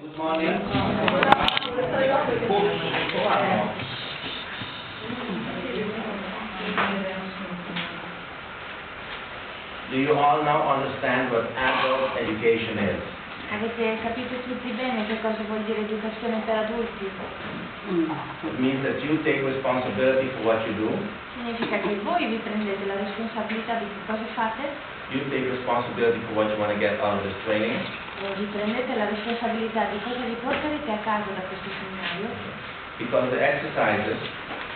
Good morning. Do you all now understand what adult education is? Avete capito tutti bene che cosa vuol dire educazione per adulti? It means that you take responsibility for what you do. Significa che voi vi prendete la responsabilità di che cosa fate, You take responsibility for what you want to get out of this training. e vi prendete la responsabilità di cosa vi porterete a casa da questo seminario, Because the exercises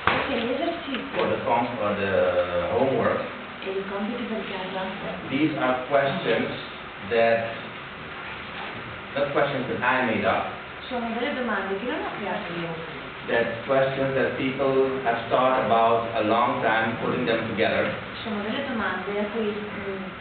perché gli esercizi or the homework, e i compiti per casa these are questions that, not questions that I made up, sono delle domande che non ho creato io, that questions that people have thought about a long time, putting them together. sono delle domande a cui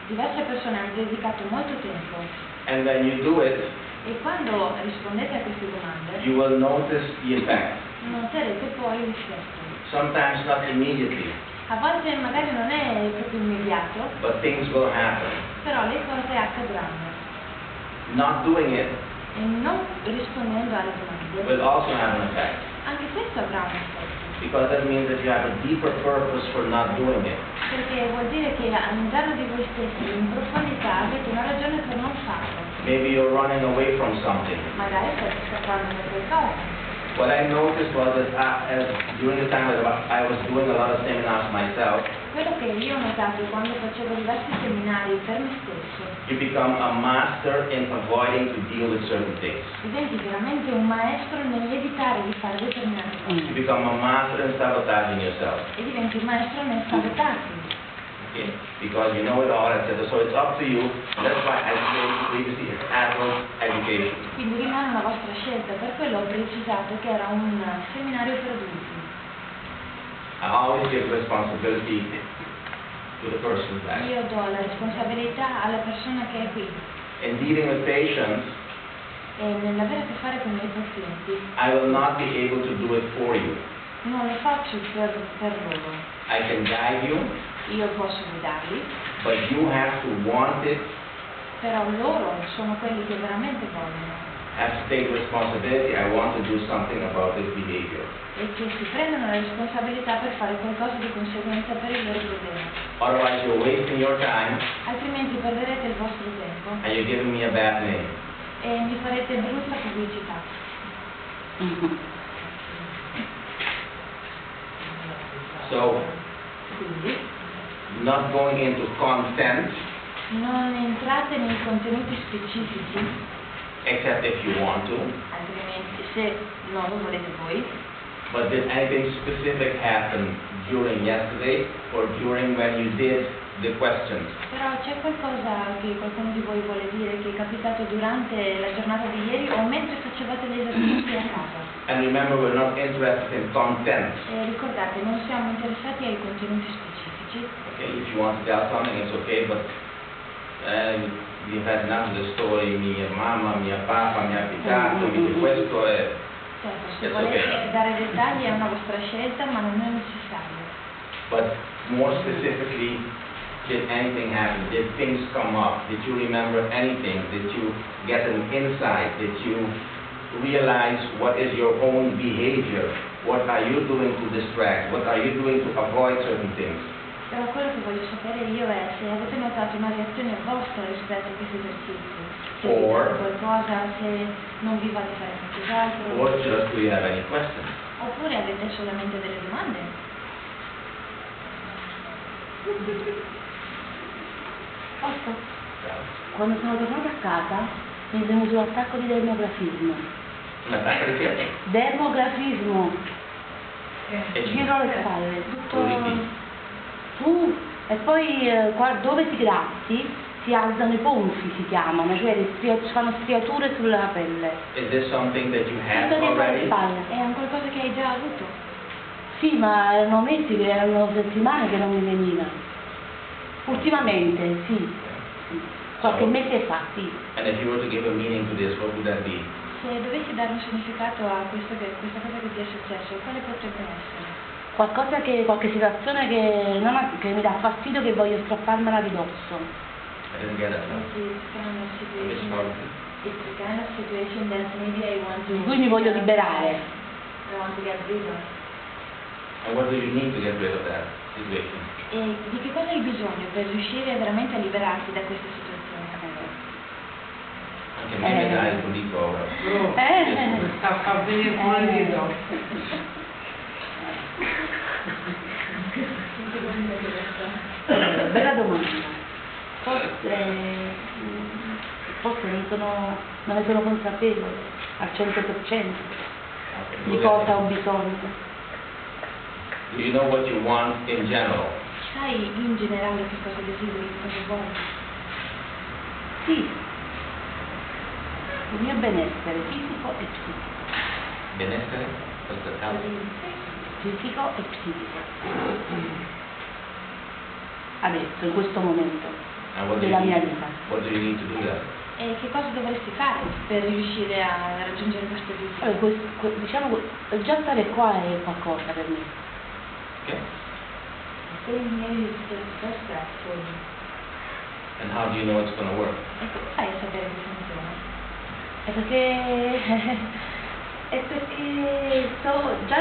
diverse persone hanno dedicato molto tempo, And when you do it, e quando rispondete a queste domande you will notice the effect. noterete poi l'effetto. Sometimes not immediately, A volte magari non è proprio immediato, but things will happen. però le cose accadranno. Not doing it E non rispondendo alle domande, will also have an effect, anche questo avrà un effetto, because that means that you have a deeper purpose for not doing it. perché vuol dire che all'interno di voi stessi, in profondità, avete una ragione per non farlo. Maybe you're running away from something. Magari state scappando da qualcosa. What I noticed was that during the time that I was doing a lot of seminars myself, Quello che io ho notato quando facevo diversi seminari per me stesso, you become a master in avoiding to deal with certain things. diventi veramente un maestro nell'evitare di fare determinate cose. You become a master in sabotaging yourself. E diventi un maestro nel sabotarti. Okay? Because you know it all, etc. So it's up to you. And that's why I said previously it's adult education. Quindi rimane una vostra scelta, per quello ho precisato che era un seminario per adulti. I always give responsibility to the person back. Io do la responsabilità alla persona che è qui, In dealing with patients, e nell'avere a che fare con i miei pazienti I will not be able to do it for you. non lo faccio per loro. I can guide you, Io posso guidarli, but you have to want it, però loro sono quelli che veramente vogliono have to take responsibility. I want to do something about this behavior. e che si prendono la responsabilità per fare qualcosa di conseguenza per il loro problema. Otherwise, you're wasting your time Altrimenti perderete il vostro tempo and you're giving me a bad name. e mi farete brutta pubblicità. So, Quindi not going into content, non entrate nei contenuti specifici, except if you want to. altrimenti se non lo volete voi. But did anything specific happen during yesterday or during when you did the questions? Però c'è qualcosa che qualcuno di voi vuole dire che è capitato durante la giornata di ieri o mentre facevate gli esercizi a casa? And remember, we're not interested in content. E ricordate, non siamo interessati ai contenuti specifici. Okay, if you want to tell something, it's okay, but we've had enough of the story, mia mamma, mia papà, mi ha piccato, questo è... Certo, se It's volete okay. dare dettagli è una vostra scelta, ma non è necessario. But more specifically, did anything happen? Did things come up? Did you remember anything? Did you get an insight? Did you realize what is your own behavior? What are you doing to distract? What are you doing to avoid certain things? Però quello che voglio sapere io è se avete notato una reazione vostra rispetto a questi esercizi. Se vi Or- fate qualcosa, se non vi fate fare qualcos'altro. Or just do you have any questions? Oppure avete solamente delle domande? Posso? Quando sono tornata a casa mi è venuto un attacco di demografismo. Un attacco di che? Demografismo. E Giro le spalle. Tu ripeti. E poi qua dove ti gratti si alzano i ponfi, si chiamano, cioè fanno striature sulla pelle. Is this something that you have Tutto dietro le already? spalle. È un qualcosa che hai già avuto? Sì, ma erano mesi, erano settimane che non mi veniva. Ultimamente, sì. Qualche mese fa, sì. And if you were to give a meaning to this, what would that be? Se dovessi dare un significato a questa cosa che ti è successo, quale potrebbe essere? Qualcosa qualche situazione che mi dà fastidio, che voglio strapparmela di dosso. I didn't get it. Questi strani I missed situazioni. part of it. It's the kind of situation that maybe I want to... Di cui mi voglio liberare. I want to get rid of. And what do you need to get rid of that situation? E di che cosa hai bisogno per riuscire veramente a liberarti da questa situazione? Anche me ne dai un di paura. Sta bene pulito. Bella domanda. Forse non ne sono consapevole al 100% di cosa ho bisogno. Do you know what you want in general? Sai in generale che cosa desideri, che cosa vuoi? Sì, il mio benessere fisico e psichico. Benessere? Fisico e psichico. Adesso, in questo momento And what do della you mia need? vita. What do you need to do that? E che cosa dovresti fare per riuscire a raggiungere questo obiettivo? Diciamo, già stare qua è qualcosa per me. Okay. Staying here is the first step for me. And how do you know it's going to work? E come fai a sapere che funziona? È perché sto già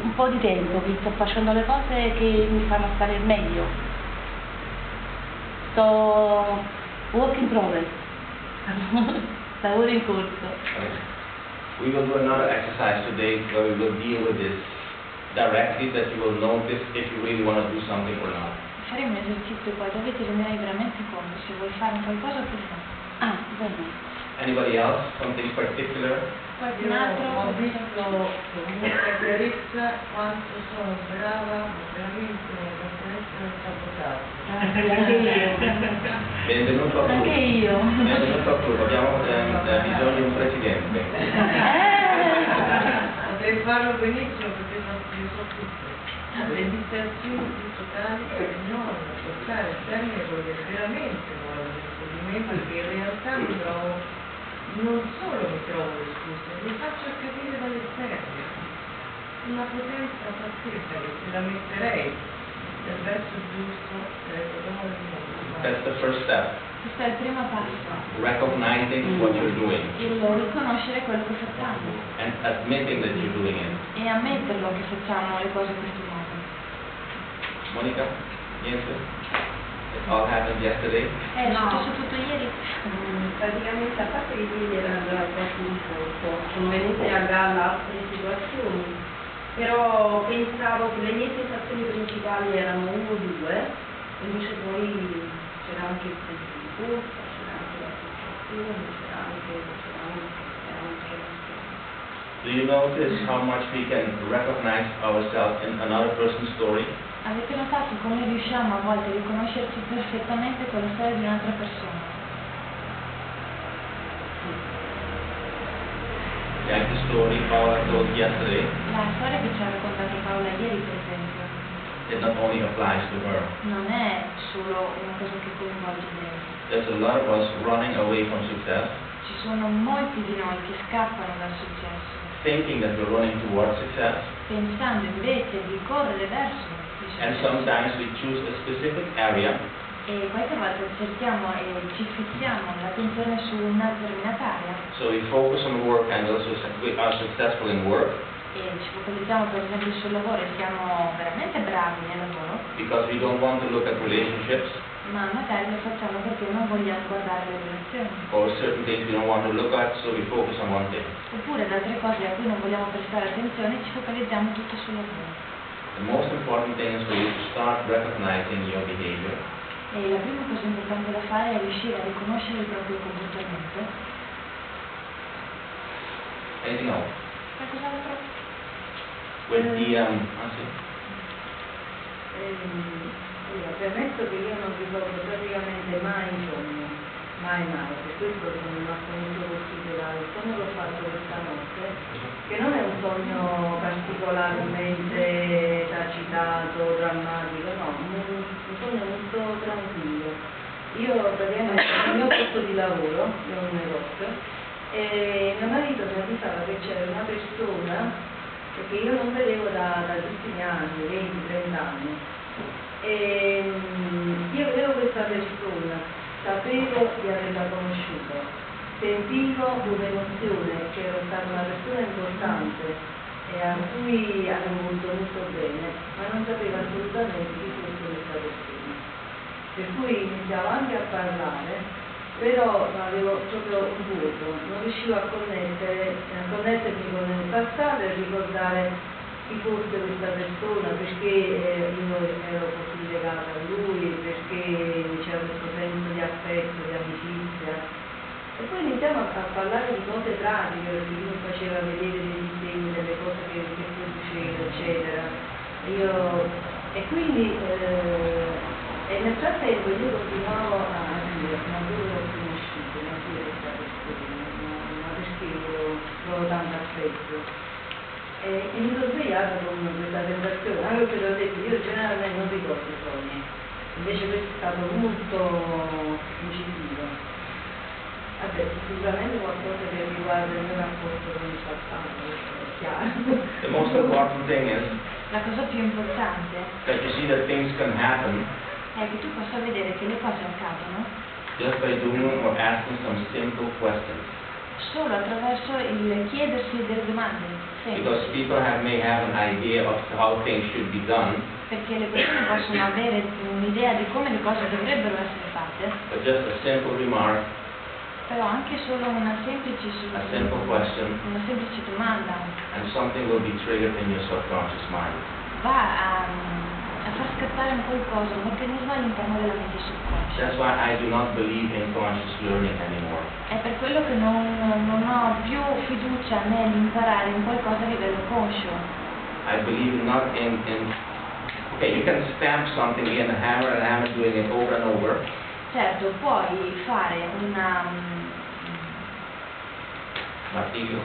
un po' di tempo che sto facendo le cose che mi fanno stare meglio. Sto work in progress. Lavoro in corso. Okay. We will do another exercise today where we will deal with this directly, that you will notice if you really want to do something or not. Faremo un esercizio poi dove ti renderai veramente conto se vuoi fare qualcosa oppure no. Ah, bene. Anybody else? Something particular? Qualcun Io altro? ho visto comunque chiarezza quanto sono brava veramente per essere sabotato. Anche io. Benvenuto a Anche tutti. io. Benvenuto a tutti. Abbiamo bisogno di un presidente. Potrei farlo benissimo perché io so tutto. Le distrazioni totali per non portare a termine quello che veramente vuole l'espedimento, perché in realtà mi trovo, non solo mi trovo le scuse, mi faccio capire dall'esterno. Una potenza pazzesca che se la metterei nel verso giusto sarebbe l'uomo del mondo. That's the first step. Questo è il primo passo, Recognizing what you're doing il riconoscere quello che facciamo and admitting that you're doing it. e ammetterlo che facciamo le cose in questo modo. Monica? Niente? It all happened yesterday? È successo tutto ieri? Praticamente a parte che ieri era già quasi un corpo, sono venute a galla altre situazioni, però pensavo che le mie sensazioni principali erano 1 o 2, invece poi c'era anche il senso di colpa, c'era anche la frustrazione, c'era anche Do you notice how much we can recognize ourselves in another person's story? Avete notato come riusciamo a volte a riconoscerci perfettamente con la storia di un'altra persona? Like the story Paula told yesterday, La storia che ci ha raccontato Paola ieri, per esempio, it not only applies to her. non è solo una cosa che coinvolge lei. There's a lot of us running away from success, Ci sono molti di noi che scappano dal successo, thinking that we're running towards success, pensando invece di correre verso il and successo. sometimes we choose a specific area E qualche volta cerchiamo e ci fissiamo l'attenzione su una determinata area so we focus on work and also we are successful in work e ci focalizziamo per esempio sul lavoro e siamo veramente bravi nel lavoro, because we don't want to look at relationships ma magari lo facciamo perché non vogliamo guardare le relazioni, or certain things we don't want to look at, so we focus on one thing. oppure ad altre cose a cui non vogliamo prestare attenzione e ci focalizziamo tutto sul lavoro. The most important thing is for you to start recognizing your behavior E la prima cosa importante da fare è riuscire a riconoscere il proprio comportamento. Anything else? Qualcos'altro? With the Premetto che io non ricordo praticamente mai il sogno, mai, per questo sono rimasto molto colpito dal sogno che ho fatto questa notte, che non è un sogno particolarmente tacitato, drammatico, no, un sogno molto tranquillo. Io praticamente nel mio posto di lavoro, in un negozio, e mio marito mi avvisava che c'era una persona che io non vedevo da tutti gli anni, 20-30 anni. E io vedevo questa persona, sapevo di averla conosciuta, sentivo un'emozione che ero stata una persona importante e a cui avevo voluto molto bene, ma non sapevo assolutamente chi fosse questa persona. Per cui iniziavo anche a parlare, però avevo proprio un vuoto, non riuscivo a connettermi con il passato e ricordare chi fosse questa persona, perché io ero così legata a lui, perché c'era questo senso di affetto, di amicizia. E poi iniziamo a parlare di cose pratiche, perché lui mi faceva vedere dei disegni, delle cose che produceva, eccetera. E quindi nel frattempo io continuavo a dire, ma dove l'ho conosciuto, ma chi è questa persona, ma perché io provo tanto affetto. E mi sono svegliata con questa sensazione, anche perché ho detto, io generalmente non ricordo i sogni, invece questo è stato molto incisivo. Vabbè, sicuramente qualcosa che riguarda il mio rapporto con il passato, è chiaro. The most important thing is La cosa più importante that you see that things can happen è che tu possa vedere che le cose accadono just by doing or asking some simple questions. solo attraverso il chiedersi delle domande Because semplici, people may have an idea of how things should be done, perché le persone possono avere un'idea di come le cose dovrebbero essere fatte, but just a simple remark, però anche solo una semplice question, una semplice domanda and something will be triggered in your subconscious mind. va a far scattare un qualcosa, un meccanismo all'interno della mente subconscia. That's why I do not believe in conscious learning anymore. È per quello che non ho più fiducia nell'imparare un qualcosa a livello conscio. I believe not in okay, you can stamp something in a hammer doing it over and over. Certo, puoi fare una Martiglio.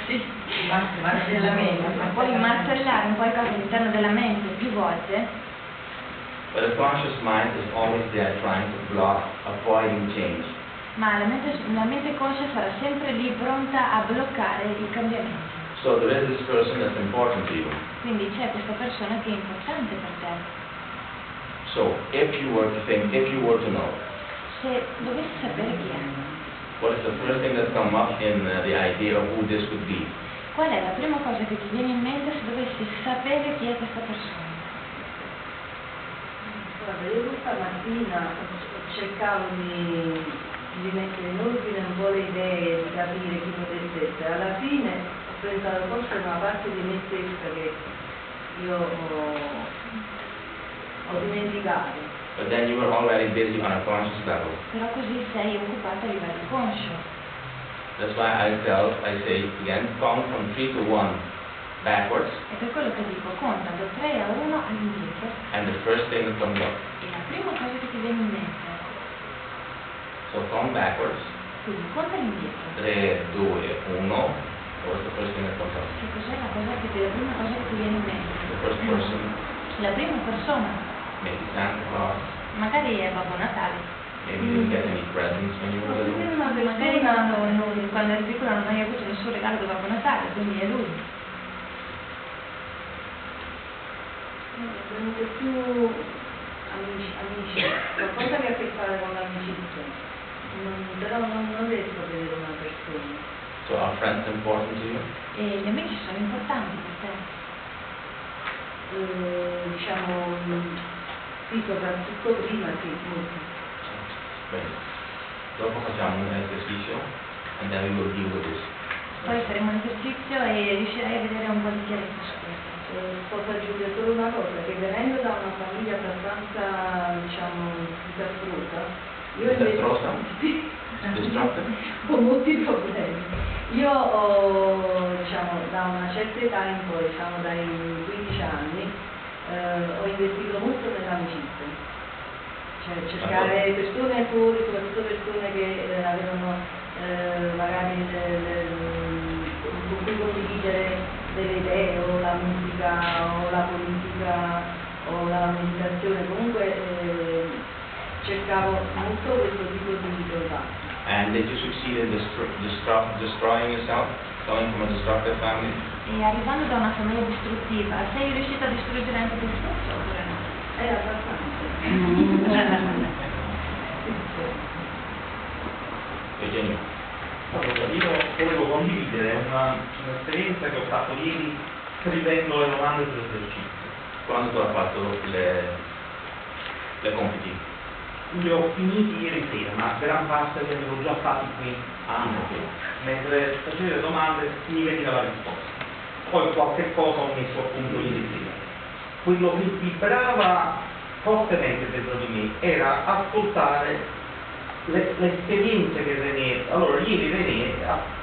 sì, Martellamento. puoi martellare un qualcosa all'interno della mente più volte, But the conscious mind is always there trying to block, avoiding change. ma la mente conscia sarà sempre lì pronta a bloccare il cambiamento. So there is this person that's important to you. Quindi c'è questa persona che è importante per te. So if you were to know, Se dovessi sapere chi è, what is the first thing that come up in the idea of who this could be? qual è la prima cosa che ti viene in mente se dovessi sapere chi è questa persona? Guarda, io questa mattina cercavo di mettere in ordine un po' le idee, di capire chi potesse essere. Alla fine ho pensato forse a una parte di me stessa che io ho dimenticato. But then you were already busy on a conscious level. Però così sei occupata a livello conscio. That's why I say again, count from 3 to 1 backwards, E per quello che dico, conta da 3 a 1 all'indietro and the first thing that comes up. e la prima cosa che ti viene in mente. So count backwards, Quindi conta all'indietro. 3, 2, 1. What's the first thing that comes up? Che cos'è la prima cosa che ti viene in mente? The first person, La prima persona, maybe Santa Claus, magari è Babbo Natale. maybe you didn't get any presents when you were little. Magari quando eri piccola non hai avuto nessun regalo da Babbo Natale, quindi è lui. Venuto più amici, qualcosa che ha a che fare con l'amicizia, però non riesco a vedere una persona. So are friends important to you? E gli amici sono importanti per te. Diciamo, sì, soprattutto prima, sì, molto. Bene. Dopo facciamo un esercizio and then we will deal with this. Poi faremo un esercizio e riuscirai a vedere un po' di chiarezza su questo. Posso aggiungere solo una cosa, che venendo da una famiglia abbastanza, diciamo, disastrosa, io invece Disastrosa? sì, Destructive? con molti problemi. Io ho, diciamo, da una certa età in poi, diciamo dai 15 anni, ho investito molto nell'amicizia. Cioè cercare persone fuori, soprattutto persone che avevano magari con cui condividere delle idee, o la musica, o la politica, o la meditazione, comunque cercavo molto questo tipo di contatti. And did you succeed in destroying yourself, coming from a destructive family? E arrivando da una famiglia distruttiva, sei riuscita a distruggere anche te stesso oppure no? Abbastanza. Virginia? Allora, io volevo condividere un'esperienza che ho fatto ieri scrivendo le domande dell'esercizio. Quando tu hai fatto le compiti? Li ho finiti ieri sera, ma gran parte li avevo già fatti qui. Mentre facevo le domande mi veniva la risposta. Poi qualche cosa ho messo a punto ieri sera. Quello che vibrava fortemente dentro di me era ascoltare le esperienze che René... Allora, ieri René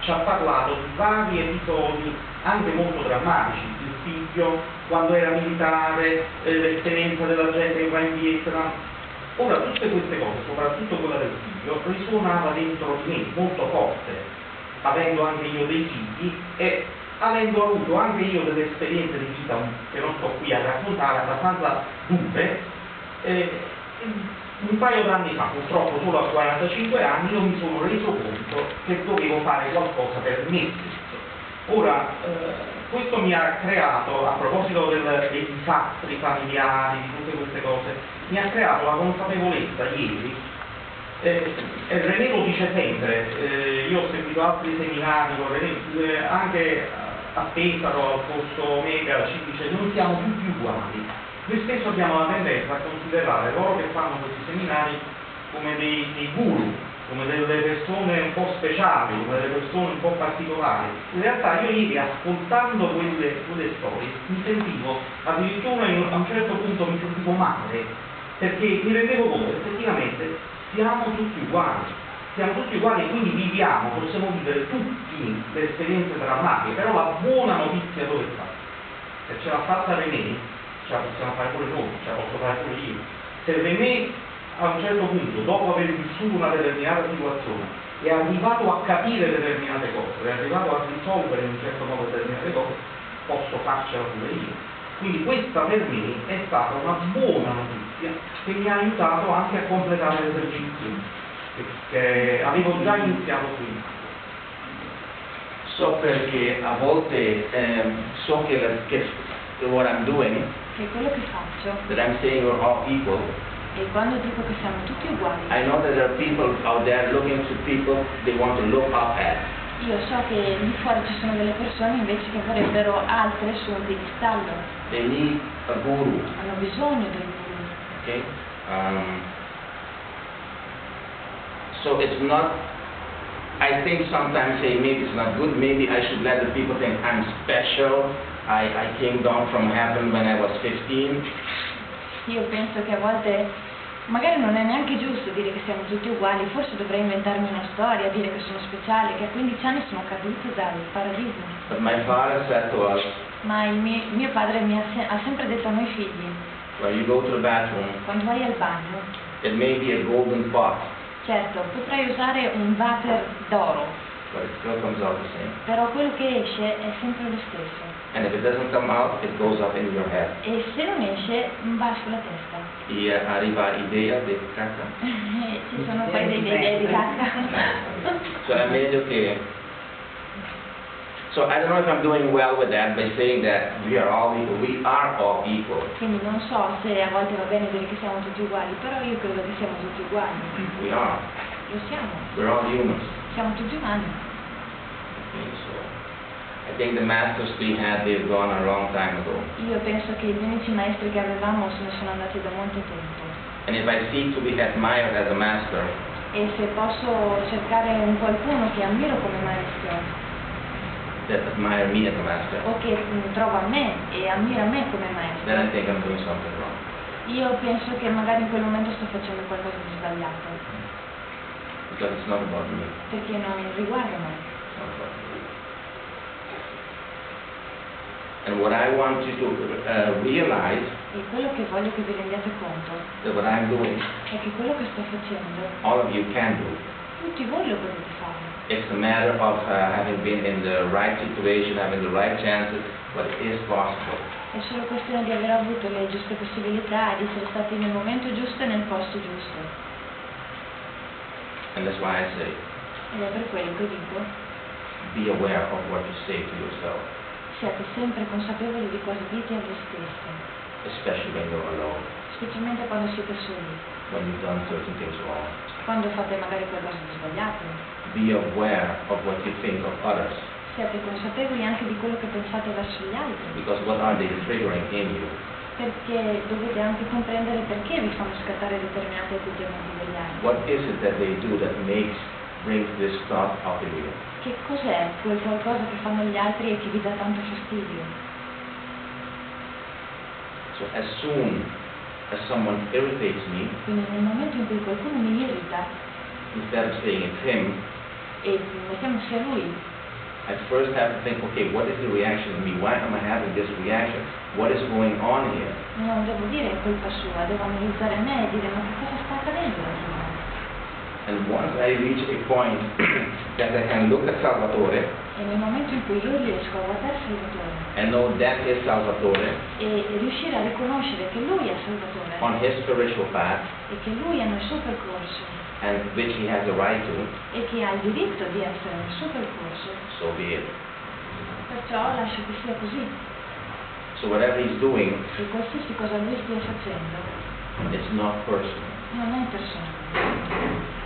ci ha parlato di vari episodi anche molto drammatici. Il figlio, quando era militare, l'esperienza della gente che va in Vietnam. Ora, tutte queste cose, soprattutto quella del figlio, risuonava dentro di me molto forte, avendo anche io dei figli e avendo avuto anche io delle esperienze di vita che non sto qui a raccontare, abbastanza dure. Un paio d'anni fa, purtroppo solo a 45 anni, io mi sono reso conto che dovevo fare qualcosa per me stesso. Ora, questo mi ha creato, a proposito dei disastri familiari, di tutte queste cose, mi ha creato la consapevolezza ieri, e René lo dice sempre, io ho seguito altri seminari con René, anche a Pesaro, al corso Omega, ci dice non siamo tutti uguali. Noi spesso abbiamo la tendenza a considerare loro che fanno questi seminari come dei guru, come delle persone un po' speciali, come delle persone un po' particolari. In realtà io ieri, ascoltando quelle storie, mi sentivo, addirittura a un certo punto mi sentivo male, perché mi rendevo conto che effettivamente siamo tutti uguali e quindi viviamo, possiamo vivere tutti le esperienze drammatiche, però la buona notizia dove sta? Se ce l'ha fatta René, ce la possiamo fare pure noi, ce la posso fare pure io. Se René a un certo punto, dopo aver vissuto una determinata situazione, è arrivato a capire determinate cose, è arrivato a risolvere in un certo modo determinate cose, posso farcela pure io. Quindi questa per me è stata una buona notizia che mi ha aiutato anche a completare l'esercizio che avevo già iniziato prima. So perché a volte so che what I'm doing, Che quello che faccio, that I'm saying we're all equal, e quando dico che siamo tutti uguali, I know that there are people out there looking to people they want to look up at. io so che lì fuori ci sono delle persone invece che vorrebbero altre su un piedistallo, They need a guru, hanno bisogno del guru. okay? So it's not, I think sometimes say maybe it's not good, maybe I should let the people think I'm special, I came down from heaven when I was 15. Io penso che a volte magari non è neanche giusto dire che siamo tutti uguali, forse dovrei inventarmi una storia, dire che sono speciale, che a 15 anni sono caduto dal paradiso. But my father said to us, Ma mio padre ha sempre detto a noi figli, when you go to the bathroom, quando vai al bagno, it may be a golden pot, certo, potrai usare un water d'oro, but it still comes out the same. però quello che esce è sempre lo stesso. And if it doesn't come out, it goes up in your head. E se non esce, va sulla testa. E arriva idea di cacca. Ci sono poi delle idee di cacca. Cioè è meglio che... So I don't know if I'm doing well with that by saying that we are all equal. We are all equal. Quindi non so se a volte va bene dire che siamo tutti uguali, però io credo che siamo tutti uguali. We are. Lo siamo. We're all humans. Siamo tutti umani. Okay, so I think the masters we had, they've gone a long time ago. Io penso che gli unici maestri che avevamo se ne sono andati da molto tempo. And if I seek to be admired as a master, E se posso cercare un qualcuno che ammiro come maestro, that admire me as a master, o che trova me e ammira me come then I maestro, think I'm doing something wrong. io penso che magari in quel momento sto facendo qualcosa di sbagliato, Because it's not about me. perché non riguarda me. It's not about me. And what I want you to realize E quello che voglio che vi rendiate conto that what I'm doing, è che quello che sto facendo, all of you can do. tutti voi lo potete fare. It's a matter of having been in the right situation, having the right chances, but it is possible. È solo questione di aver avuto le giuste possibilità e di essere stati nel momento giusto e nel posto giusto. And that's why I say, Ed è per quello che dico, be aware of what you say to yourself, siate sempre consapevoli di cosa dite a voi stessi, especially when you're alone, specialmente quando siete soli, when you've done certain things wrong. quando fate magari qualcosa di sbagliato. Be aware of what you think of others, Siate consapevoli anche di quello che pensate verso gli altri, because what are they triggering in you? perché dovete anche comprendere perché vi fanno scattare determinati atteggiamenti degli altri. What is it that they do that brings this thought out of you? Che cos'è quel qualcosa che fanno gli altri e che vi dà tanto fastidio? So as soon as someone irritates me, Quindi nel momento in cui qualcuno mi irrita, instead of saying it's him, e mettiamo sia lui, I first have to think, okay, what is the reaction in me? Why am I having this reaction? What is going on here? non devo dire è colpa sua, devo analizzare me e dire ma che cosa sta accadendo dentro di me? And once I reach a point that I can look at Salvatore E nel momento in cui io riesco a guardare Salvatore and know that is Salvatore e riuscire a riconoscere che lui è Salvatore on his spiritual path, e che lui è nel suo percorso and which he has the right to, e che ha il diritto di essere nel suo percorso, so be it. perciò lascio che sia così. So whatever he's doing, E qualsiasi cosa lui stia facendo it's not personal. non è personale.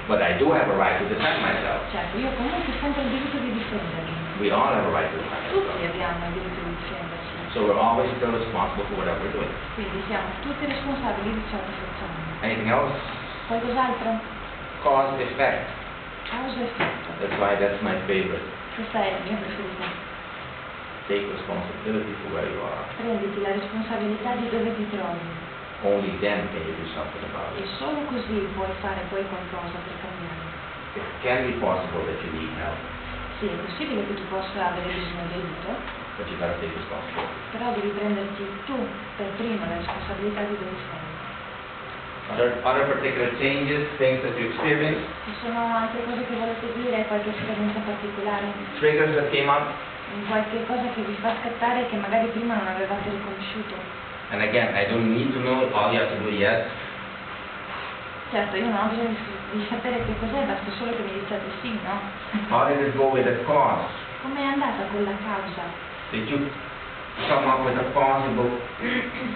But I do have a right to defend myself. Certo, io comunque ho sempre il diritto di difendermi. We all have a right to defend Tutti ourselves. abbiamo il diritto di difendersi. So we're always still responsible for whatever we're doing. Quindi siamo tutti responsabili di ciò che facciamo. Anything else? Qualcos'altro? Cause effect. Causa e effetto. That's why that's my favorite. Questa è la mia preferita. Take responsibility for where you are. Prenditi la responsabilità di dove ti trovi. Only then can you do something about E it. solo così puoi fare poi qualcosa per cambiare. It can be possible that you need help, Sì, è possibile che tu possa avere bisogno di aiuto, but you gotta take responsibility. però devi prenderti tu per prima la responsabilità di dove sei. Other particular changes, things that you experience, Ci sono altre cose che volete dire, qualche esperienza particolare, triggers that came up, qualche cosa che vi fa scattare che magari prima non avevate riconosciuto. and again, I don't need to know, all you have to do is yes. Certo, io non ho bisogno di sapere che cos'è, basta solo che mi diciate sì, no? How did it go with the cause? Com'è andata con la causa? Did you come up with a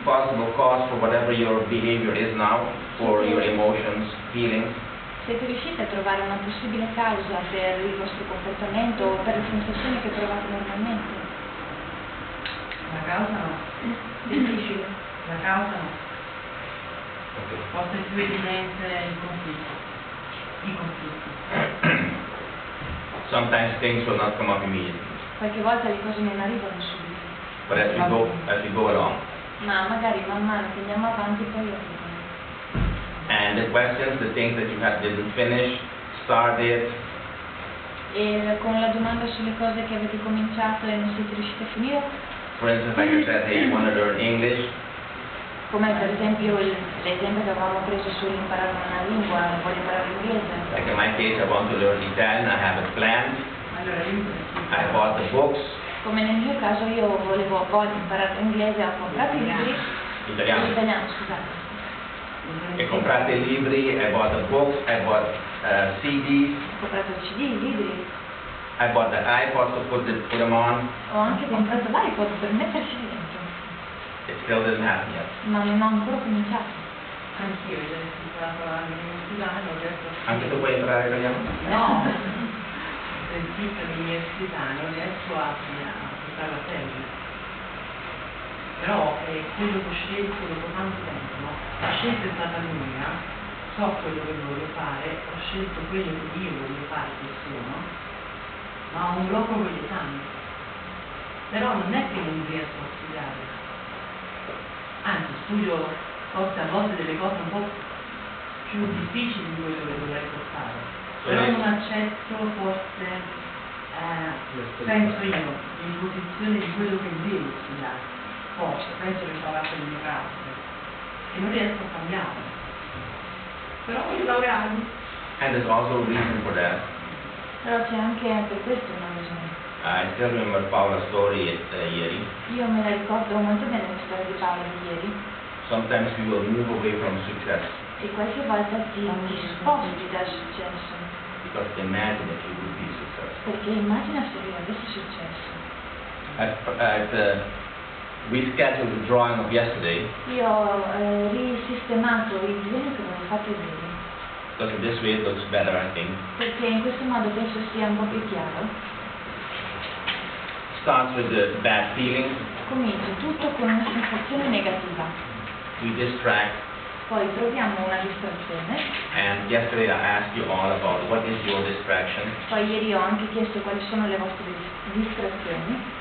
possible cause for whatever your behavior is now, for your emotions, feelings? Siete riusciti a trovare una possibile causa per il vostro comportamento o per le sensazioni che provate normalmente? La causa no. Difficile. La causa no. Okay. Forse più evidente il conflitto. I conflitti. Sometimes things will not come up immediately, Qualche volta le cose non arrivano subito, but as we go along, ma magari man mano che andiamo avanti poi arrivano. and the questions, the things that you didn't finish, started, E con la domanda sulle cose che avete cominciato e non siete riusciti a finire, for instance, like you said, hey, you want to learn English, come per esempio l'esempio che avevamo preso sull'imparare una lingua, voglio imparare l'inglese. like in my case, I want to learn Italian, I have it planned, Allora io I bought the books, Come nel mio caso io voglio imparare l'inglese, ho comprato i libri, l'italiano, scusate. I comprate i libri, I bought the books, I bought CDs, Ho comprato il CD, i libri, I bought the iPod to put them on. ho anche comprato l'iPod per metterci dentro, It still didn't happen yet. ma non ho ancora cominciato. anch'io ho imparato l'università, ho detto Anche tu puoi imparare italiano? no, del tipo l'università non riesco a portarla a termine. Però quello che ho scelto dopo tanto tempo, no? La scelta è stata mia, so quello che voglio fare, ho scelto quello che io voglio fare, che sono, ma ho un blocco con gli esami. Però non è che non riesco a studiare, anzi studio forse a volte delle cose un po' più difficili di quello che dovrei portare, però non accetto forse, penso io, l'imposizione di quello che devo studiare, forse, penso che sarà per il mio caso, che non riesco a cambiare, però voglio laurearmi. And there's also a reason for that. Però c'è anche per questo una ragione. I still remember Paola's story ieri. Io me la ricordo molto bene la storia di Paolo di ieri, Sometimes we will move away from success e qualche volta ti sposti dal successo, because imagine if you would be successful. perché immagina se lui avesse successo. We scheduled the drawing of yesterday. Io ho risistemato il disegno che avevo fatto ieri. because in this way it looks better, I think. perché in questo modo penso sia un po' più chiaro. Starts with the bad feeling. Comincia tutto con una sensazione negativa, We distract. poi troviamo una distrazione, And yesterday I asked you all about what is your distraction. poi ieri ho anche chiesto quali sono le vostre distrazioni,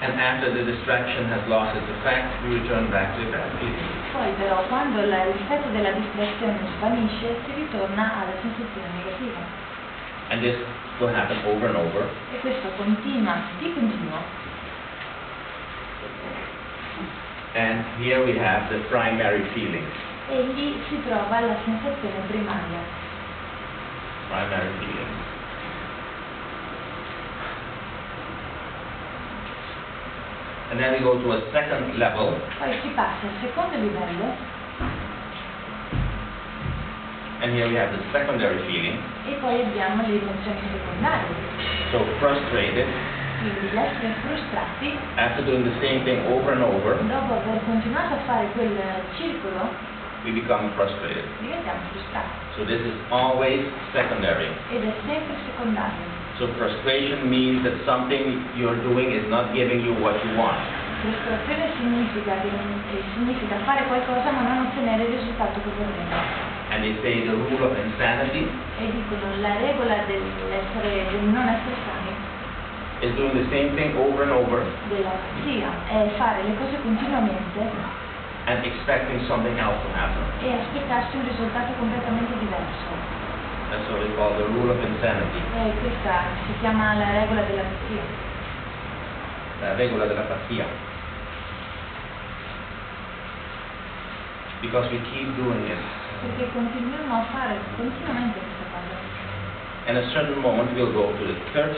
And after the distraction has lost its effect, we return back to the bad feeling. poi però quando l'effetto della distrazione svanisce si ritorna alla sensazione negativa. And this will happen over and over. E questo continua di continuo. And here we have the primary feeling. E lì si trova la sensazione primaria. Primary feeling. And then we go to a second level. Poi si passa al secondo livello And here we have the secondary feeling. e poi abbiamo le emozioni secondarie. So frustrated, Quindi l'essere frustrati, after doing the same thing over and over, dopo aver continuato a fare quel circolo, we become frustrated. diventiamo frustrati. So this is always secondary. Ed è sempre secondario. So frustration means that something you're doing is not giving you what you want. Frustrazione significa fare qualcosa ma non ottenere il risultato che vorremmo. And they say the rule of insanity E dicono la regola del non essere sani, is doing the same thing over and over della pazzia, è fare le cose continuamente and expecting something else to happen. e aspettarsi un risultato completamente diverso. That's what we call the rule of insanity, E questa si chiama la regola della pazzia. la regola della pazzia. Because we keep doing it. Perché continuiamo a fare continuamente questa cosa. And at a certain moment we'll go to the third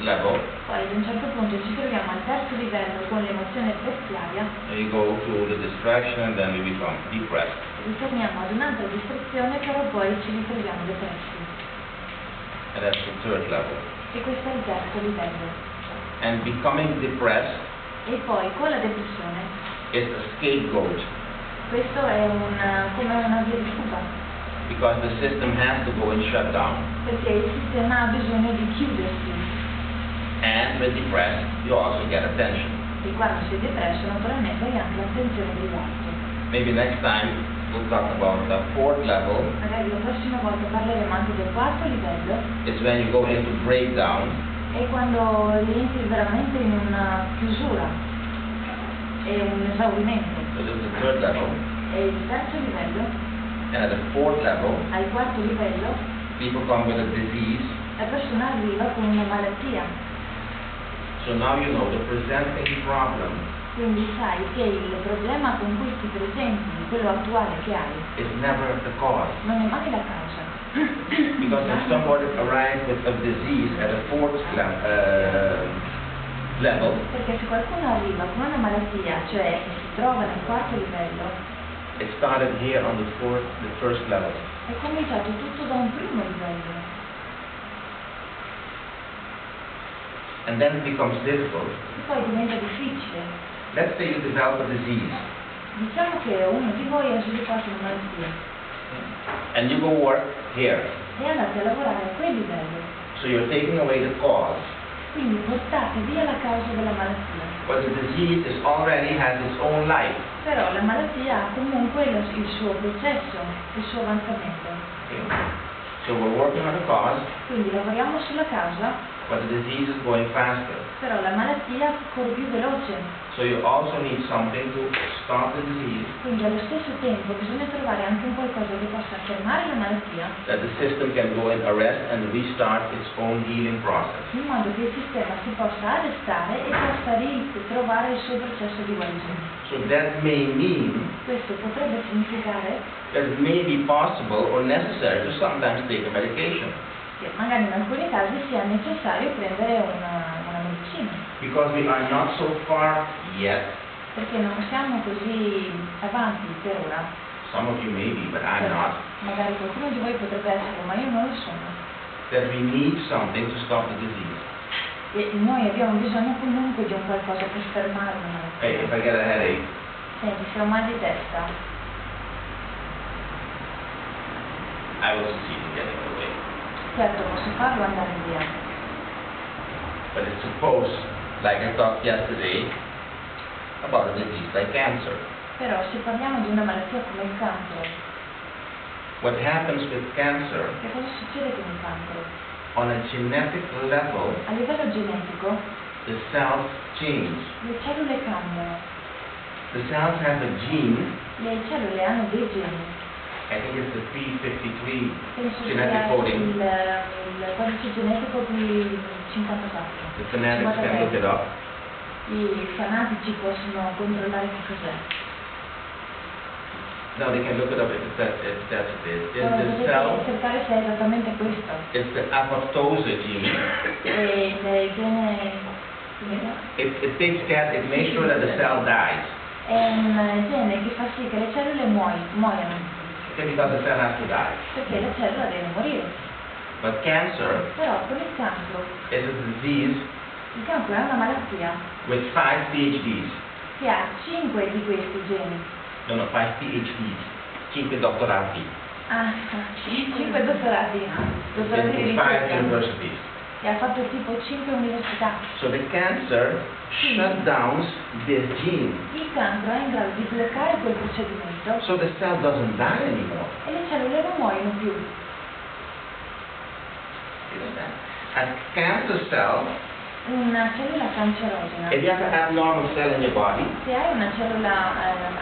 level, Poi ad un certo punto ci troviamo al terzo livello con l'emozione terziaria and we go to the distraction, and then we become depressed. ritorniamo ad un'altra distrazione, però poi ci ritroviamo depressi. And that's the third level. E questo è il terzo livello. And becoming depressed E poi con la depressione, is a scapegoat, questo è come una via di fuga, because the system has to go and shut down. perché il sistema ha bisogno di chiudersi. And when depressed, you also get attention. E quando sei depresso, naturalmente hai anche l'attenzione degli altri. Maybe next time we'll talk about the fourth level. Magari la prossima volta parleremo anche del quarto livello, It's when you go into breakdown, e quando rientri veramente in una chiusura e un esaurimento. so this is the third level. E il terzo livello, And at the fourth level, al quarto livello, people come with a disease. la persona arriva con una malattia. So now you know the presenting problem Quindi sai che il problema con cui ti presenti, quello attuale che hai, is never the cause. non è mai la causa. Because if somebody arrives with a disease at a fourth level, Perché se qualcuno arriva con una malattia, cioè che si trova nel quarto livello, it started here on the first level. è cominciato tutto da un primo livello. And then it becomes difficult. E poi diventa difficile. Let's say you develop a disease Diciamo che uno di voi ha sviluppato una malattia and you go work here. e andate a lavorare a quel livello. So you're taking away the cause. Quindi portate via la causa della malattia. But the disease is already has its own life. Però la malattia ha comunque il suo processo, il suo avanzamento. Okay? So we're working on the cause, Quindi lavoriamo sulla causa, but the disease is going faster. però la malattia corre più veloce. So you also need something to stop the disease, Quindi allo stesso tempo bisogna trovare anche un qualcosa che possa fermare la malattia, that the system can go and arrest and restart its own healing process. in modo che il sistema si possa arrestare e possa ritrovare il suo processo di guarigione. So that may mean Questo potrebbe significare that it may be possible or necessary to sometimes take a medication, che magari in alcuni casi sia necessario prendere una medicina, because we are not so far yet. perché non siamo così avanti per ora. Some of you may be, but I'm not. Magari qualcuno di voi potrebbe essere, ma io non lo sono. That we need something to stop the disease. E noi abbiamo bisogno comunque di un qualcosa per fermare la Hey, if malattia. I get a headache, Senti, se ho mal di testa, I will succeed in getting away. Certo, posso farlo andare via. But it's suppose, like I talked yesterday, about a disease like cancer. Però se parliamo di una malattia come il cancro, What happens with cancer, che cosa succede con il cancro? on a genetic level, A livello genetico, the cells change. le cellule cambiano. The cells have a gene, Le cellule hanno dei geni. I think it's the P53 Penso genetic sia coding. il codice genetico P54. The fanatics can look it up. I fanatici possono controllare che cos'è. No, they can look it up if that's it is. It's Ora the dovete cell, cercare se è esattamente questo. it's the apoptosis gene. E il gene It takes care, it makes sure that the cell dies. è un gene che fa sì che le cellule muoiano, Because the cell has to die. perché la cellula deve morire. But cancer Però con il cancro, is a disease il cancro è una malattia with 5 PhDs. che ha 5 di questi geni. No, 5 PhDs. 5 dottorati. Ah, 5 dottorati di In 5 ricerca. universities. E ha fatto tipo 5 università. So the cancer shutdowns this gene. Il cancro è in grado di bloccare quel procedimento So the cell doesn't die anymore. e le cellule non muoiono più. A cancer cell, Una cellula cancerogena, if you have an abnormal cell in your body, se hai una cellula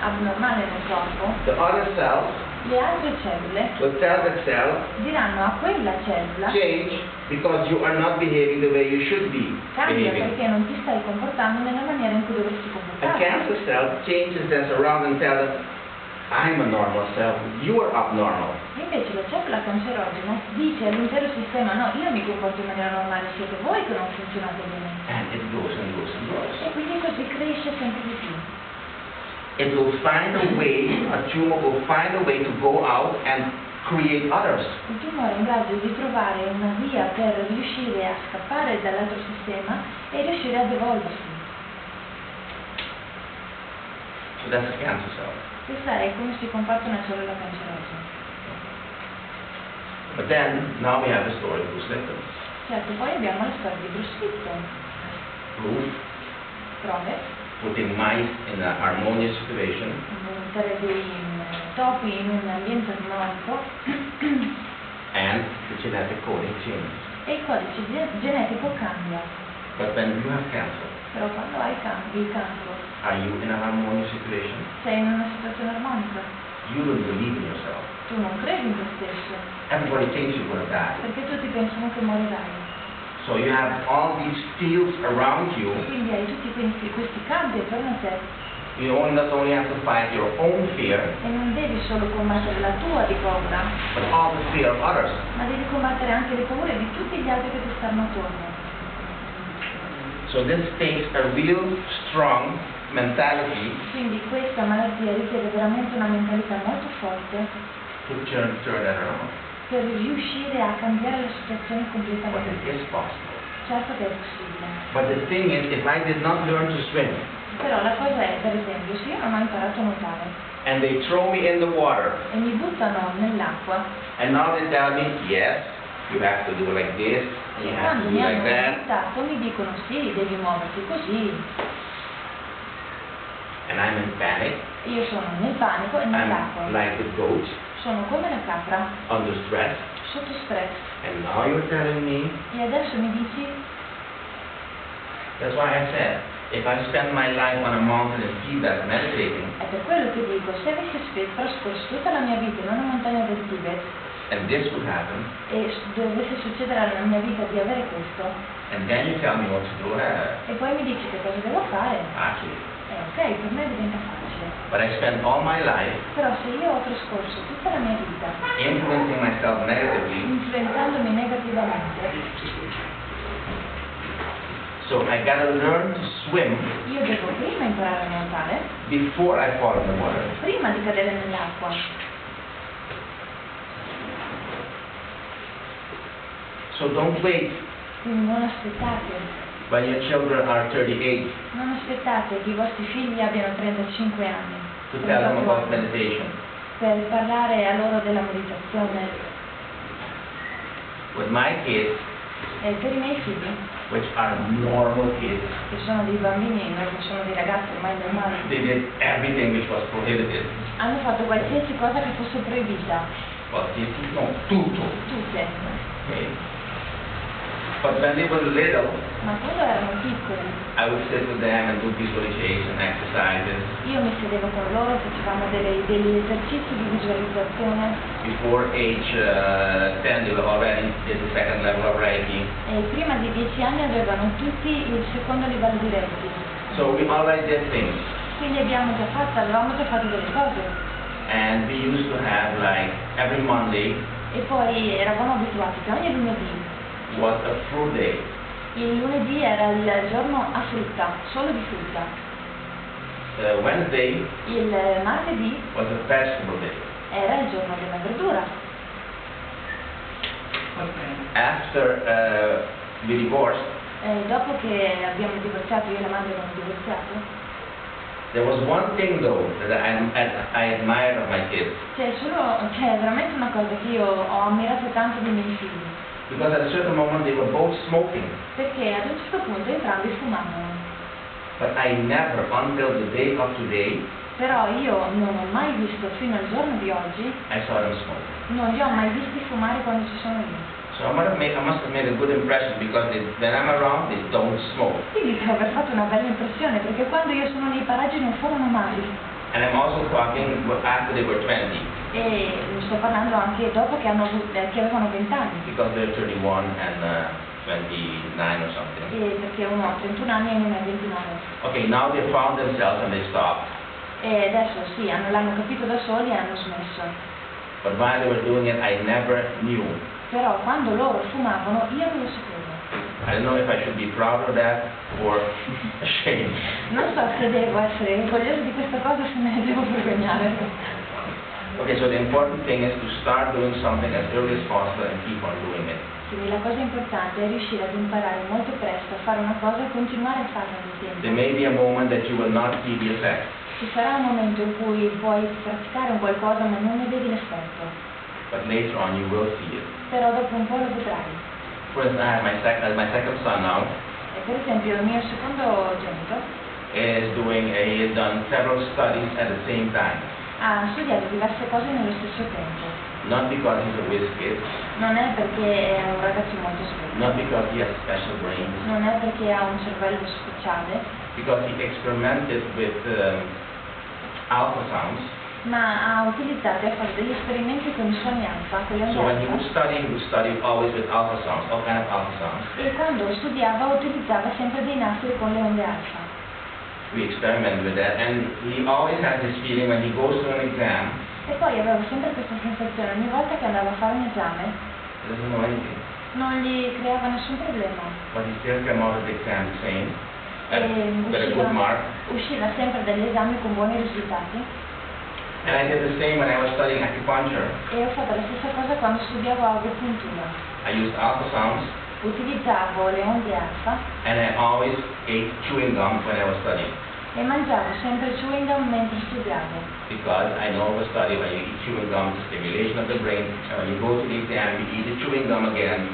abnormale nel corpo, the other cells le altre cellule will tell the cell, diranno a quella cellula change because you are not behaving the way you should be cambia behaving. perché non ti stai comportando nella maniera in cui dovresti A comportarti. cancer cell changes this around and tells them, I'm a normal cell, you are abnormal. Invece la cellula cancerogena dice all'intero sistema no, io mi comporto in maniera normale, siete voi che non funzionate bene. And it goes and goes and goes. E quindi così cresce sempre di più. It will find a way, a tumor will find a way to go out and create others. Il tumore è in grado di trovare una via per riuscire a scappare dall'altro sistema e riuscire ad evolversi. So that's a cancer cell. Questa è come si comporta una cellula cancerogena. But then, now we have the story of Bruce Lipton. Certo, poi abbiamo la storia di Bruce Lipton. Bruce Prove, putting mice in an harmonious situation, mettere dei topi in un ambiente armonico and the genetic coding changes. e il codice genetico cambia. But when you have cancer, Però quando hai il cancro, are you in a harmonious situation? sei in una situazione armonica. You don't believe in yourself. Tu non credi in te stesso, Everybody thinks you're going to die. perché tutti pensano che morirai. So you have all these fields around you. Quindi hai tutti questi campi attorno a te You not only have to fight your own fear, e non devi solo combattere la tua di paura, but all the fear of others. ma devi combattere anche le paure di tutti gli altri che ti stanno attorno. So this takes a real strong mentality Quindi questa malattia richiede veramente una mentalità molto forte to turn that around. per riuscire a cambiare la situazione But completamente. it is possible. Certo che è possibile. But the thing is, if I did not learn to swim, Però la cosa è, per esempio, se io non ho imparato a nuotare and they throw me in the water, e mi buttano nell'acqua, and now they tell me, yes, you have to do like this, and you have to quando do mi like hanno that, buttato mi dicono sì, devi muoverti così. and I'm in panic, Io sono nel panico e nell'acqua. I'm like the goat, Sono come la capra, under stress, sotto stress. and now you're telling me, E adesso mi dici, that's why I said, if I spend my life on a mountain in Tibet meditating, è per quello che dico, se avessi trascorso tutta la mia vita in una montagna del Tibet and this would happen, e dovesse succedere alla mia vita di avere questo, and then you tell me what to do, e poi mi dici che cosa devo fare, actually. ok, per me diventa facile. But I spent all my life Però se io ho trascorso tutta la mia vita influencing myself negatively, influenzandomi negativamente, so I gotta learn to swim io devo prima imparare a nuotare, before I fall in the water. prima di cadere nell'acqua. So don't wait Quindi non aspettate, when your children are 38 non aspettate che i vostri figli abbiano 35 anni to tell them about meditation. per parlare a loro della meditazione With my kids, per i miei figli, which are normal kids, che sono dei bambini, non sono dei ragazzi ormai normali, they did everything which was prohibited. hanno fatto qualsiasi cosa che fosse proibita, Qualsiasi, no, tutto. tutte. Okay. But when they were little, Ma quando erano piccoli, I would sit with them and do visualization exercises. io mi sedevo con loro, facevamo degli esercizi di visualizzazione, Before age 10, they were already did the second level of Reiki. e prima di 10 anni avevano tutti il secondo livello di Reiki. So we already did things. Quindi avevamo già fatto delle cose. And we used to have like every Monday E poi eravamo abituati che ogni lunedì, was a fruit day. il lunedì era il giorno a frutta, solo di frutta. Wednesday Il martedì was a vegetable day. era il giorno della verdura. After we divorced, Dopo che abbiamo divorziato, io e la madre abbiamo divorziato, there was one thing though that I admired of my kids. c'è veramente una cosa che io ho ammirato tanto dei miei figli, Because at a certain moment they were both smoking. perché ad un certo punto entrambi fumavano. But I never, until the day of today, Però io non ho mai visto, fino al giorno di oggi, I saw them smoke. non li ho mai visti fumare quando ci sono io. So I must have made a good impression because when I'm around, they don't smoke. Quindi devo aver fatto una bella impressione, perché quando io sono nei paraggi non fumano mai. And I'm also talking after they were 20, E sto parlando anche dopo che avevano 20 anni. because they're 31 and 29 or something. Perché uno ha 31 anni e uno ha 29. Okay, now they found themselves and they stopped. E adesso sì, l'hanno capito da soli e hanno smesso. But while they were doing it, I never knew. Però quando loro fumavano io non lo sapevo. I don't know if I should be proud of that or ashamed. Non so se devo essere orgoglioso di questa cosa o se me ne devo vergognare. Okay, so the important thing is to start doing something as early as possible and keep on doing it. Quindi la cosa importante è riuscire ad imparare molto presto a fare una cosa e continuare a farla nel There tempo. may be a moment that you will not see the effect, Ci sarà un momento in cui puoi praticare un qualcosa ma non ne vedi l'effetto, but later on you will see it. però dopo un po' lo vedrai. For instance, I have my second son now E per esempio il mio secondo genito he has done several studies at the same time. ha studiato diverse cose nello stesso tempo. Not because he's a whiz kid, Non è perché è un ragazzo molto esperto, not because he has special brains, non è perché ha un cervello speciale, because he experimented with alpha sounds. ma ha utilizzato e ha fatto degli esperimenti con i suoni alfa, con le So when he onde would alfa, study always with alpha sounds, all kind of alpha sounds. e quando studiava utilizzava sempre dei nastri con le onde alfa. We experimented with that, and he always has this feeling when he goes to an exam, E poi aveva sempre questa sensazione, ogni volta che andava a fare un esame, he doesn't know anything, non gli creava nessun problema. but he still came out of the exam the same, E with a good mark. usciva sempre dagli esami con buoni risultati. And I did the same when I was studying acupuncture. E ho fatto la stessa cosa quando studiavo agopuntura. I used alpha sounds, Utilizzavo le onde alfa and I always ate chewing gum when I was studying, e mangiavo sempre chewing gum mentre studiavo. because I know of a study when you eat chewing gum, it's a stimulation of the brain, and when you go to the exam, you eat the chewing gum again,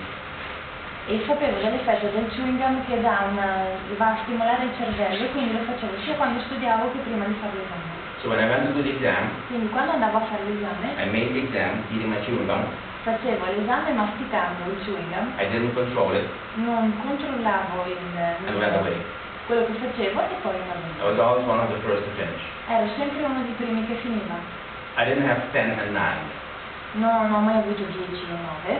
E sapevo dell'effetto del chewing gum che va a stimolare il cervello, e quindi lo facevo sia quando studiavo che prima di fare l'esame. so when I went to do the exam, Quindi quando andavo a fare l'esame, I made the exam eating my chewing gum. facevo l'esame masticando il chewing gum, I didn't control it, non controllavo and went away. quello che facevo e poi I andavo. was always one of the first to finish. Ero sempre uno dei primi che finiva. I didn't have 10 and 9, Non ho mai avuto 10 o 9,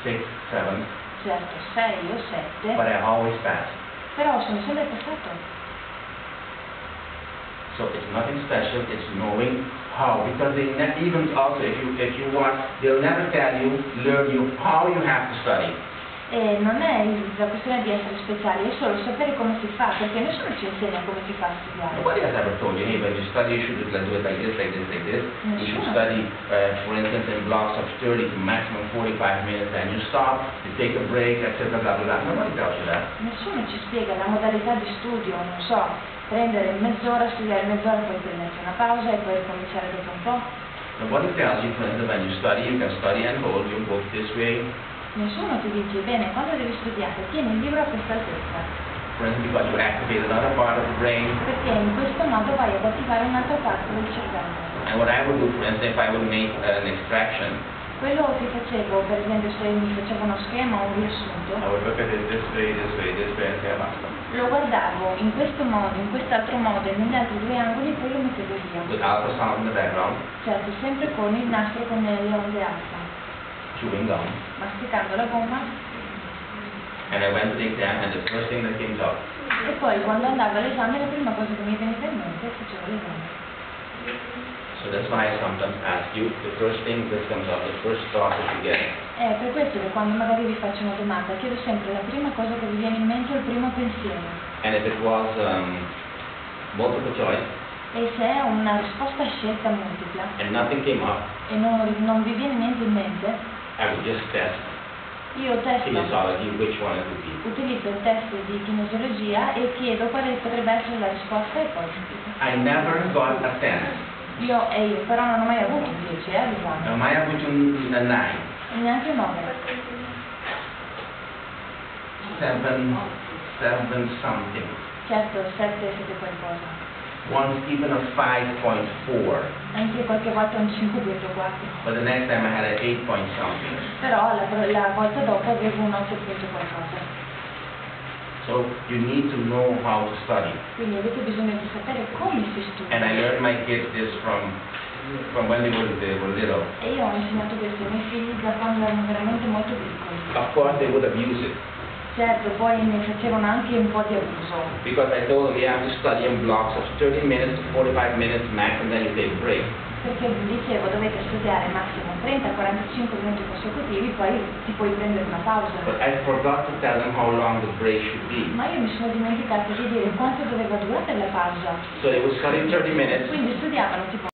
6, 7, certo 6 o 7, but I always passed. però sono sempre passato. So it's nothing special, it's knowing how, because they even also, if you want, they'll never tell you, learn you how you have to study. E non è la questione di essere speciali, è solo sapere come si fa, perché nessuno ci insegna come si fa a studiare. Nobody has ever told you, hey, when you study, you should do it like this, like this, like this. You should study, for instance, in blocks of 30 to maximum 45 minutes, and you stop, you take a break, etc., blah, blah, blah. Nobody tells you that. Nessuno ci spiega la modalità di studio, non so, prendere mezz'ora, studiare mezz'ora, poi prendersi una pausa e poi ricominciare dopo un po'. Nobody tells you, for instance, when you can study and hold your book this way, Nessuno ti dice, bene, quando devi studiare, tieni il libro a questa altezza. For instance, because you activate another part of the brain. Perché in questo modo vai ad attivare un'altra parte del cervello. And what I would do, for instance, if I would make an extraction, Quello che facevo, per esempio, se mi facevo uno schema o un riassunto, I would look at it this way, and say, basta. lo guardavo in questo modo, in quest'altro modo e negli altri due angoli, poi lo mettevo via. With ultrasound in the background, Certo, sempre con il nastro con le onde alfa, chewing gum, masticando la gomma, and I went to the exam, and the first thing that came out, e poi quando andavo all'esame la prima cosa che mi veniva in mente facevo l'esame. so that's why I sometimes ask you, the first thing that comes up, the first thought that you get, È per questo che quando magari vi faccio una domanda chiedo sempre la prima cosa che vi viene in mente o il primo pensiero. and if it was multiple choice, E se è una risposta a scelta multipla and nothing came up, e non vi viene niente in mente, I would just test io testo, kinesiology, which one it would be. utilizzo il test di kinesiologia e chiedo quale potrebbe essere la risposta e poi I never got a 10. io però non ho mai avuto un 10 all'esame, Mai avuto a 9. neanche un 9. 7 something. Certo, 7 qualcosa. Once even a 5.4. Anche qualche volta un 5.4. But the next time I had an 8 point something. Però la volta dopo avevo un 8 qualcosa. So you need to know how to study. Quindi avete bisogno di sapere come si And I studia. learned my kids this from when they were little. E io ho insegnato questo ai miei figli da quando erano veramente molto piccoli. Of course they would abuse it. Certo, poi ne facevano anche un po' di abuso. Because I told them you have to study in blocks of 30 minutes to 45 minutes max and then you take a break. Perché vi dicevo dovete studiare massimo 30-45 minuti consecutivi, poi ti puoi prendere una pausa. But I forgot to tell them how long the break should be. Ma io mi sono dimenticato di dire quanto doveva durare la pausa. So they would study 30 minutes Quindi studiavano tipo